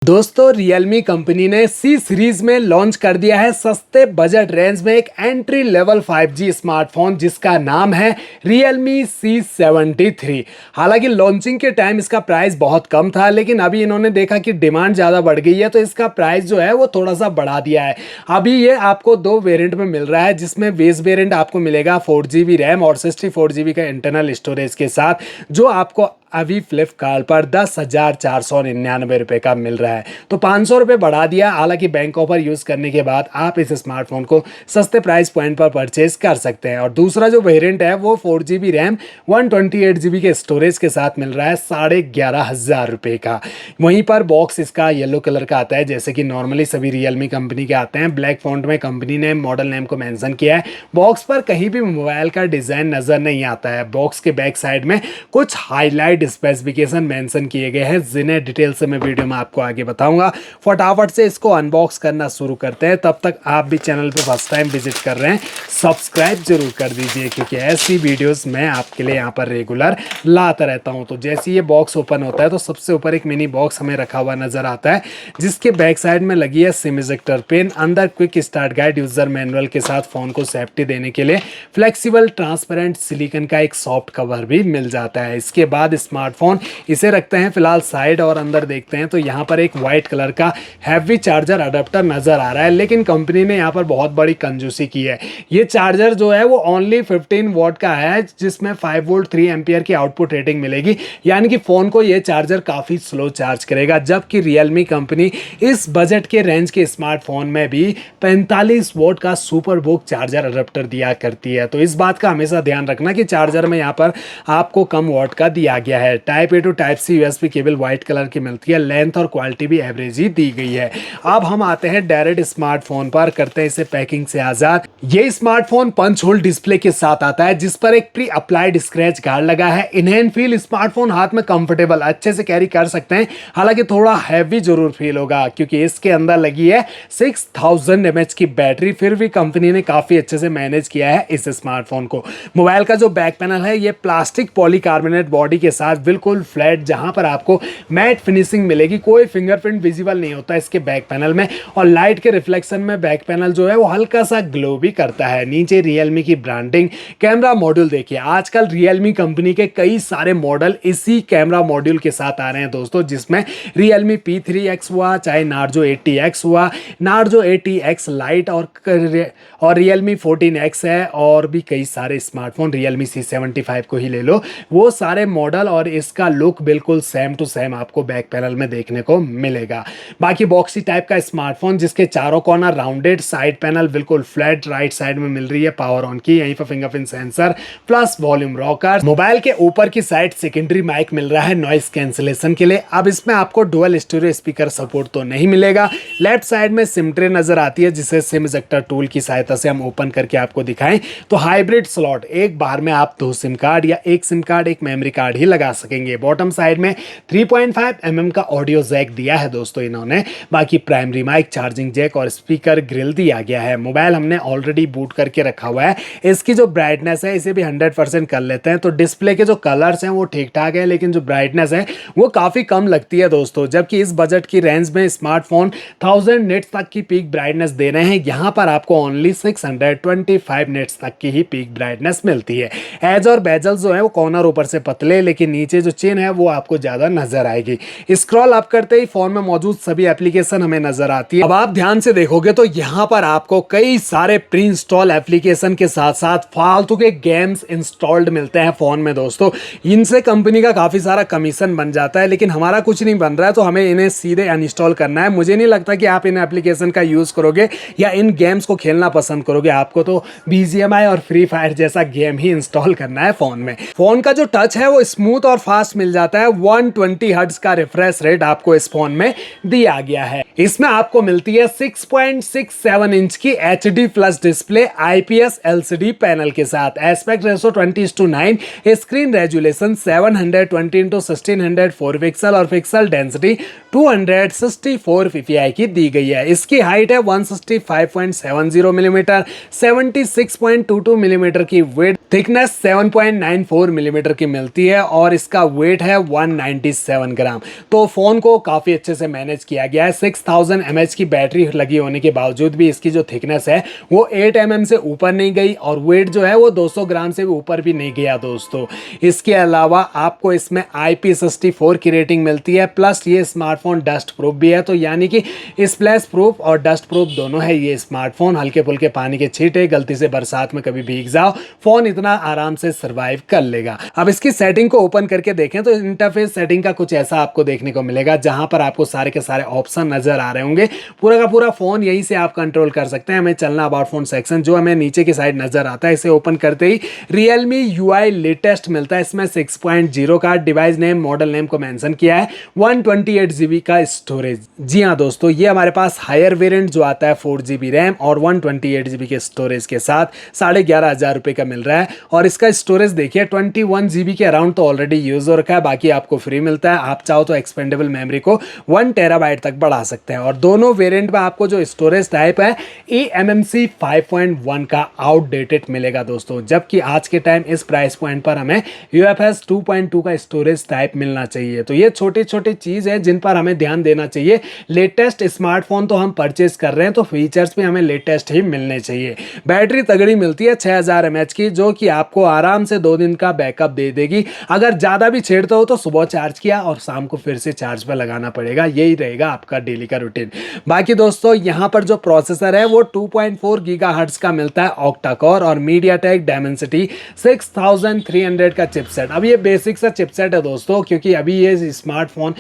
दोस्तों Realme company ने C series में लॉन्च कर दिया है सस्ते बजट रेंज में एक एंट्री लेवल 5G स्मार्टफोन जिसका नाम है Realme C73। हालांकि लॉन्चिंग के टाइम इसका प्राइस बहुत कम था, लेकिन अभी इन्होंने देखा कि डिमांड ज़्यादा बढ़ गई है तो इसका प्राइस जो है वो थोड़ा सा बढ़ा दिया है। अभी ये आपको दो वेरिएंट में मिल रहा है, जिसमें बेस वेरिएंट आपको मिलेगा 4GB रैम और 64GB का इंटरनल स्टोरेज के साथ, जो आपको अभी फ्लिपकार्ट पर 10,499 रुपये का मिल रहा है। तो 500 रुपये बढ़ा दिया। हालांकि बैंक ऑफर यूज़ करने के बाद आप इस स्मार्टफोन को सस्ते प्राइस पॉइंट पर परचेज कर सकते हैं। और दूसरा जो वेरिएंट है वो 4GB रैम 128GB के स्टोरेज के साथ मिल रहा है 11,500 रुपये का। वहीं पर बॉक्स इसका येलो कलर का आता है, जैसे कि नॉर्मली सभी रियलमी कंपनी के आते हैं। ब्लैक फॉन्ट में कंपनी ने मॉडल नेम को मेंशन किया है। बॉक्स पर कहीं भी मोबाइल का डिज़ाइन नज़र नहीं आता है। बॉक्स के बैक साइड में कुछ हाईलाइट स्पेसिफिकेशन मेंशन किए गए हैं, जिन्हें डिटेल से मैं वीडियो में आपको आगे बताऊंगा। फटाफट से इसको अनबॉक्स करना शुरू करते हैं। तब तक आप भी चैनल पे फर्स्ट टाइम विजिट कर रहे हैं, सब्सक्राइब जरूर कर दीजिए, क्योंकि ऐसी वीडियोस मैं आपके लिए यहाँ पर रेगुलर लाता रहता हूँ। तो जैसे ये बॉक्स ओपन होता है तो सबसे ऊपर एक मिनी बॉक्स हमें रखा हुआ नजर आता है, जिसके बैक साइड में लगी है सिम इजेक्टर पिन। अंदर quick start guide, user manual के साथ फोन को सेफ्टी देने के लिए फ्लेक्सिबल ट्रांसपेरेंट सिलिकॉन का एक सॉफ्ट कवर भी मिल जाता है। इसके बाद स्मार्टफोन इसे रखते हैं फिलहाल साइड और अंदर देखते हैं तो यहाँ पर एक वाइट कलर का हैवी चार्जर अडेप्टर नजर आ रहा है, लेकिन कंपनी ने यहाँ पर बहुत बड़ी कंजूसी की है। ये चार्जर जो है वो ओनली 15 वॉट का है, जिसमें 5 वोल्ट 3 एम्पियर की आउटपुट रेटिंग मिलेगी, यानी कि फोन को ये चार्जर काफी स्लो चार्ज करेगा। जबकि रियलमी कंपनी इस बजट के रेंज के स्मार्टफोन में भी 45 वोट का सुपर बुक चार्जर अडेप्टर दिया करती है। तो इस बात का हमेशा ध्यान रखना कि चार्जर में यहाँ पर आपको कम वॉट का दिया गया है। Type A to type C USB cable white colour की मिलती है। लेंथ और क्वालिटी भी एवरेज ही दी गई है। अब हम आते हैं डायरेक्ट स्मार्टफोन पर, करते हैं इसे पैकिंग से आजाद। ये स्मार्टफोन पंच होल डिस्प्ले के साथ आता है, जिस पर एक प्री अप्लाइड स्क्रैच गार्ड लगा है। इनहैंड फील, स्मार्टफोन हाथ में कंफर्टेबल अच्छे से कैरी कर सकते हैं। हालांकि थोड़ा हैवी जरूर फील होगा, क्योंकि इसके अंदर लगी है 6000 mAh की बैटरी। फिर भी कंपनी ने काफी अच्छे से मैनेज किया है इस स्मार्टफोन को। मोबाइल का जो बैक पैनल है ये प्लास्टिक पॉलीकार्बोनेट बॉडी के साथ बिल्कुल फ्लैट, जहां पर आपको मैट फिनिशिंग मिलेगी। कोई फिंगरप्रिंट विजिबल नहीं होता इसके बैक पैनल में, और लाइट के रिफ्लेक्शन में बैक पैनल जो है वो हल्का सा ग्लो भी करता है। नीचे रियलमी की ब्रांडिंग। कैमरा मॉड्यूल देखिए, आजकल रियलमी कंपनी के कई सारे मॉडल इसी कैमरा मॉड्यूल के साथ आ रहे हैं दोस्तों, जिसमें रियलमी P3X हुआ, चाहे नार्जो 80X हुआ, नार्जो 80X लाइट और रियलमी 14X है, और भी कई सारे स्मार्टफोन, रियलमी C75 को ही ले लो, वो सारे मॉडल और इसका लुक बिल्कुल सेम टू सेम आपको बैक पैनल में देखने को मिलेगा। बाकी बॉक्सी टाइप का स्मार्टफोन, जिसके चारों कॉर्नर राउंडेड, साइड पैनल बिल्कुल फ्लैट, राइट साइड में मिल रही है पावर ऑन की, यहीं पर fingerprint sensor plus volume rocker. Mobile के ऊपर की साइड सेकेंडरी माइक मिल रहा है नॉइस कैंसिलेशन के लिए। अब इसमें आपको डुअल स्टीरियो स्पीकर सपोर्ट तो नहीं मिलेगा। लेफ्ट साइड में सिम ट्रे नजर आती है, जिसे सिम इजेक्टर टूल की सहायता से हम ओपन करके आपको दिखाएं तो हाइब्रिड स्लॉट, एक बार में आप 2 सिम कार्ड या एक सिम कार्ड एक मेमोरी कार्ड ही लगा सकेंगे। बॉटम साइड में 3.5 mm का ऑडियो जैक दिया है दोस्तों इन्होंने। बाकी प्राइमरी माइक, चार्जिंग जैक और स्पीकर ग्रिल दिया गया है। मोबाइल हमने ऑलरेडी बूट करके रखा हुआ है। इसकी जो ब्राइटनेस है इसे भी 100% कर लेते हैं। तो डिस्प्ले के जो कलर्स हैं वो ठीक ठाक है, लेकिन जो ब्राइटनेस है वो काफ़ी कम लगती है दोस्तों। जबकि इस बजट की रेंज में स्मार्टफोन 1000 निट्स तक की पीक ब्राइटनेस दे रहे हैं, यहाँ पर आपको ओनली 625 निट्स तक की ही पीक ब्राइटनेस मिलती है। एज और बेजल जो है वो कॉर्नर ऊपर से पतले, लेकिन नीचे जो चिन है वो आपको ज़्यादा नजर आएगी। स्क्रॉल अप करते ही फोन में मौजूद सभी एप्लीकेशन हमें नजर आती है। अब आप ध्यान से देखोगे तो यहाँ पर आपको कई सारे प्री इंस्टॉल एप्लीकेशन के साथ साथ फालतू के गेम्स इंस्टॉल्ड मिलते हैं फोन में दोस्तों। इनसे कंपनी का काफी सारा कमीशन बन जाता है, लेकिन हमारा कुछ नहीं बन रहा है, तो हमें इन्हें सीधे अनइंस्टॉल करना है। मुझे नहीं लगता कि आप इन एप्लीकेशन का यूज करोगे या इन गेम्स को खेलना पसंद करोगे। आपको तो BGMI और फ्री फायर जैसा गेम ही इंस्टॉल करना है फोन में। फोन का जो टच है वो स्मूथ और फास्ट मिल जाता है। 120 हर्ट्ज का रिफ्रेश रेट आपको इस फोन में दिया गया है। इसमें आपको मिलती है 6.67 इंच की HD plus display IPS LCD panel के साथ, aspect ratio 20:9, screen resolution 720x1604 pixel और पिक्सल डेंसिटी 264 ppi की दी गई है। इसकी हाइट है 165.70 मिलीमीटर, 76.22 मिलीमीटर की विड्थ, थिकनेस 7.94 मिलीमीटर की मिलती है और इसका वेट है 197 ग्राम। तो फोन को काफी अच्छे से मैनेज किया गया है। 6000 mAh की बैटरी लगी होने के बावजूद भी इसकी जो थिकनेस है वो 8 mm से ऊपर नहीं गई और वेट जो है वो 200 ग्राम से भी ऊपर भी नहीं गया दोस्तों। इसके अलावा आपको इसमें IP64 की रेटिंग मिलती है, प्लस ये स्मार्टफोन डस्ट प्रूफ भी है। तो यानी कि स्प्लैश प्रूफ और डस्ट प्रूफ दोनों है ये स्मार्टफोन। हल्के फुल्के पानी के छींटे, गलती से बरसात में कभी भीग जाओ, फोन इतना आराम से सर्वाइव कर लेगा। अब इसकी सेटिंग को ओपन करके देखें तो इंटरफेस सेटिंग का कुछ ऐसा आपको देखने को मिलेगा, जहां पर आपको सारे के सारे ऑप्शन नजर आ रहे होंगे। पूरा का पूरा फोन यहीं से आप कंट्रोल कर सकते हैं। हमें चलना अबाउट फोन सेक्शन, जो हमें नीचे की साइड नजर आता है। इसे ओपन करते ही Realme UI लेटेस्ट मिलता है। इसमें 6.0 का डिवाइस नेम, मॉडल नेम को मेंशन किया है, 128 GB का स्टोरेज। जी हाँ दोस्तों, ये हमारे पास हायर वेरिएंट जो आता है 4 GB रैम और 128 GB के स्टोरेज के साथ 11,500 रुपए का मिल रहा है। और इसका स्टोरेज देखिए 21 GB के अराउंड तो ऑलरेडी यूज हो रखा है, बाकी आपको फ्री मिलता है। आप चाहो तो एक्सपेंडेबल मेमोरी को 1 TB तक बढ़ा सकते हैं। और दोनों वेरिएंट में आपको जो स्टोरेज टाइप है eMMC 5.1 का आउटडेटेड मिलेगा दोस्तों, जबकि आज के टाइम इस प्राइस पॉइंट पर हमें UFS 2.2 का स्टोरेज टाइप मिलना चाहिए। तो ये छोटी छोटी चीज है जिन पर हमें ध्यान देना चाहिए। लेटेस्ट स्मार्टफोन तो हम परचेज कर रहे हैं तो फीचर्स भी हमें लेटेस्ट ही मिलने चाहिए। बैटरी तगड़ी मिलती है 6000 mAh की, जो कि आपको आराम से 2 दिन का बैकअप दे देगी। अगर ज्यादा भी छेड़ते हो तो सुबह चार्ज किया और शाम को फिर से चार्ज पर लगाना पड़ेगा, यही रहेगा आपका डेली का रूटीन। बाकी दोस्तों यहाँ पर जो प्रोसेसर है वो 2.4 गीगाहर्ट्ज का मिलता है ऑक्टा कोर और MediaTek Dimensity 6300 का चिपसेट। अब ये बेसिक सा चिपसेट है दोस्तों, क्योंकि अभी ये स्मार्टफोन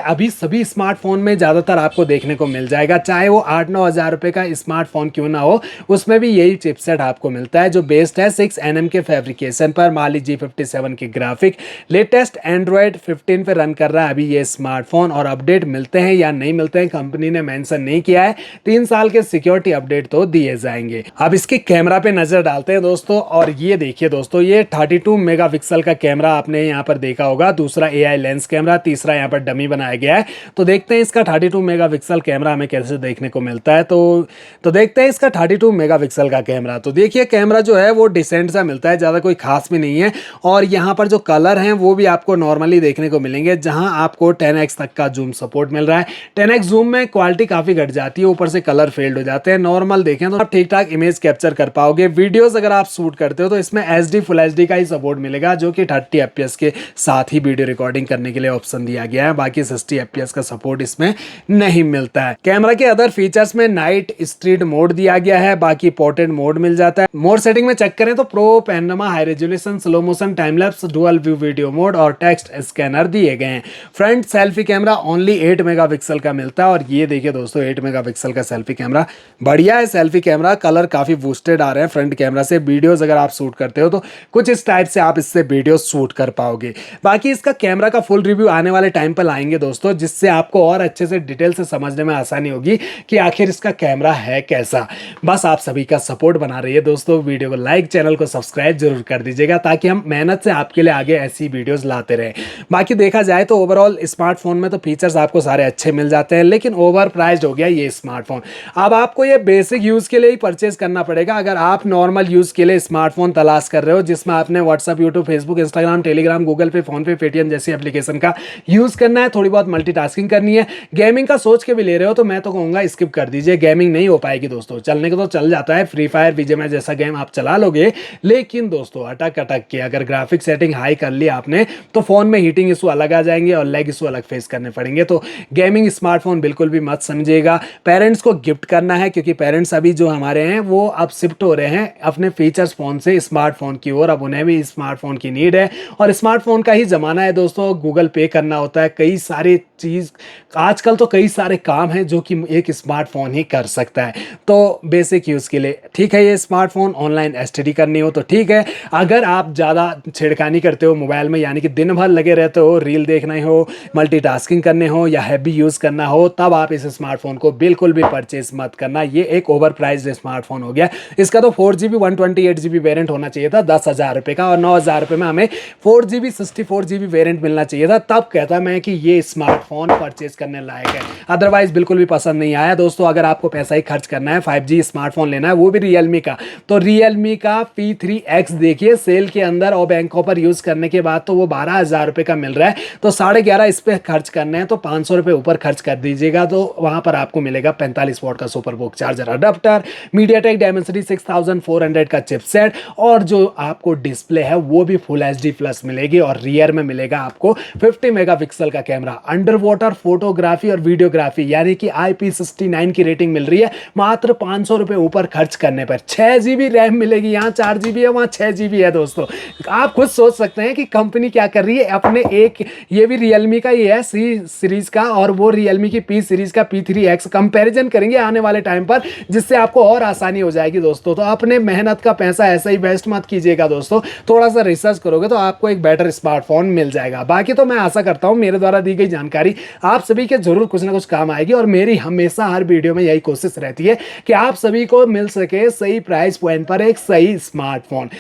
अभी सभी स्मार्टफोन में ज्यादातर आपको देखने को मिल जाएगा, चाहे वो 8-9 हज़ार रुपए का स्मार्टफोन क्यों ना हो, उसमें भी यही चिपसेट आपको मिलता है, जो बेस्ड है 6nm के फैब्रिकेशन पर, Mali G57 के ग्राफिक, लेटेस्ट एंड्रॉयड 15 पे रन कर रहा है अभी ये स्मार्टफोन। और अपडेट मिलते हैं या नहीं मिलते हैं कंपनी ने मेंशन नहीं किया है। 3 साल के सिक्योरिटी अपडेट तो दिए जाएंगे। अब इसके कैमरा पे नजर डालते हैं दोस्तों, और ये देखिए दोस्तों, ये 32 मेगापिक्सल का कैमरा आपने यहाँ पर देखा होगा, दूसरा AI लेंस कैमरा, तीसरा यहाँ पर डमी बनाया गया है। तो देखते हैं इसका 32 मेगापिक्सल कैमरा हमें कैसे देखने को मिलता है। तो देखते हैं इसका 32 मेगापिक्सल का कैमरा। तो देखिए कैमरा जो है वो डिसेंट सा मिलता है, ज्यादा कोई खास भी नहीं है। और यहाँ पर जो कलर हैं वो भी आपको नॉर्मली देखने को मिलेंगे, जहां आपको 10x तक का जूम सपोर्ट मिल रहा है। 10x जूम में क्वालिटी काफी घट जाती है, ऊपर से कलर फेल्ड हो जाते हैं। नॉर्मल देखें तो आप ठीक ठाक इमेज कैप्चर कर पाओगे। वीडियोस अगर आप शूट करते हो तो इसमें HD फुल HD का ही सपोर्ट मिलेगा, जो कि 30 FPS के साथ ही वीडियो रिकॉर्डिंग करने के लिए ऑप्शन दिया गया है। बाकी 60 FPS का सपोर्ट इसमें नहीं मिलता है। कैमरा के अदर फीचर्स में नाइट स्ट्रीट मोड दिया गया है, बाकी पोर्ट्रेट मोड मिल जाता है। मोड सेटिंग में चेक करें तो pro, panorama, high resolution, slow motion, time lapse, dual view video mode और टेक्स्ट स्कैनर दिए गए हैं। Front selfie camera only 8 megapixel का मिलता है। और ये देखिए दोस्तों 8 मेगापिक्सल का सेल्फी कैमरा, बढ़िया है सेल्फी कैमरा, कलर काफी बूस्टेड आ रहे हैं फ्रंट कैमरा से। वीडियोस अगर आप शूट करते हो तो कुछ इस टाइप से आप इससे वीडियो शूट कर पाओगे। बाकी इसका कैमरा का फुल रिव्यू आने वाले टाइम पर लाएंगे दोस्तों, जिससे आपको और अच्छे से डिटेल से समझने में आसानी होगी कि आखिर इसका कैमरा है कैसा। बस आप सभी का सपोर्ट बना रही है दोस्तों, वीडियो को लाइक, चैनल को सब्सक्राइब जरूर कर दीजिएगा, ताकि हम मेहनत से आपके लिए आगे ऐसी वीडियोस लाते रहे। बाकी देखा जाए तो ओवरऑल स्मार्टफोन में तो फीचर्स आपको सारे अच्छे मिल जाते हैं, लेकिन ओवर प्राइस्ड हो गया ये स्मार्टफोन। अब आपको ये बेसिक यूज के लिए ही परचेज करना पड़ेगा। अगर आप नॉर्मल यूज के लिए स्मार्टफोन तलाश कर रहे हो, जिसमें आपने WhatsApp, YouTube, Facebook, Instagram, Telegram, Google पे, फोन पे, पेटीएम जैसी एप्लीकेशन का यूज करना है, थोड़ी बहुत मल्टीटास्किंग करनी है, गेमिंग का सोच के भी ले रहे हो, तो मैं तो कहूंगा स्किप कर दीजिए। गेमिंग नहीं हो पाएगी दोस्तों। चलने को तो चल जाता है, फ्री फायर, बीजीएमआई जैसा गेम आप चला लोगे, लेकिन दोस्तों अटक अटक के अगर ग्राफिक सेटिंग हाई कर ली आपने तो फोन में हीटिंग इशू अलग आ जाएंगे और लेग इशू अलग फेस करने पड़ेंगे। तो गेमिंग स्मार्टफोन बिल्कुल भी मत समझिएगा। पेरेंट्स को गिफ्ट करना है, क्योंकि पेरेंट्स अभी जो हमारे हैं वो अब शिफ्ट हो रहे हैं अपने फीचर्स फोन से स्मार्टफोन की ओर। अब उन्हें भी स्मार्टफोन की नीड है और स्मार्टफोन का ही जमाना है दोस्तों। गूगल पे करना होता है, कई सारे चीज़, आजकल तो कई सारे काम हैं जो कि एक स्मार्टफोन ही कर सकता है। तो बेसिक यूज़ के लिए ठीक है ये स्मार्टफोन। ऑनलाइन एसटीडी करनी हो तो ठीक है। अगर आप ज़्यादा छेड़खानी करते हो मोबाइल में, यानी कि दिन भर लगे रहते हो, रील देखना हो, मल्टीटास्किंग करने हो या हैवी यूज़ करना हो, तब आप इस स्मार्टफोन को बिल्कुल भी परचेज मत करना। ये एक ओवर प्राइज्ड स्मार्टफोन हो गया। इसका तो 4GB 128GB वेरिएंट होना चाहिए था 10,000 रुपये का, और 9,000 रुपये में हमें 4GB 64GB वेरिएंट मिलना चाहिए था। तब कहता मैं कि ये स्मार्टफोन परचेज करने लायक है, अदरवाइज बिल्कुल भी पसंद नहीं आया। दोस्तों अगर आपको पैसा ही खर्च करना है, 5G स्मार्टफोन लेना है, वो भी रियलमी का, तो रियलमी का P3X देखिए सेल के अंदर और बैंक ऑफर यूज करने के बाद तो वो 12,000 रुपये का मिल रहा है। तो 11.5 इस पे खर्च करने हैं तो 500 रुपये ऊपर खर्च कर दीजिएगा, तो वहां पर आपको मिलेगा 45 वॉट का super book charger adapter, MediaTek Dimensity 6400 का चिपसेट, और जो आपको डिस्प्ले है वो भी फुल HD प्लस मिलेगी, और रियर में मिलेगा आपको 50 मेगापिक्सल का कैमरा। अंडर वाटर फोटोग्राफी और वीडियोग्राफी यानी कि IP69 की रेटिंग मिल रही है मात्र 500 रुपये ऊपर खर्च करने पर। 6GB रैम मिलेगी, यहाँ 4GB है वहाँ 6GB है। दोस्तों आप खुद सोच सकते हैं कि कंपनी क्या कर रही है। अपने एक ये भी रियलमी का ये है C सीरीज का, और वो रियलमी की P सीरीज का P3X कंपैरिजन करेंगे आने वाले टाइम पर, जिससे आपको और आसानी हो जाएगी। दोस्तों तो अपने मेहनत का पैसा ऐसा ही वेस्ट मत कीजिएगा दोस्तों, थोड़ा सा रिसर्च करोगे तो आपको एक बेटर स्मार्टफोन मिल जाएगा। बाकी तो मैं आशा करता हूं मेरे द्वारा दी गई जानकारी आप सभी के जरूर कुछ ना कुछ काम आएगी, और मेरी हमेशा हर वीडियो में यही कोशिश रहती है कि आप सभी को मिल सके सही प्राइस पॉइंट पर एक सही स्मार्टफोन।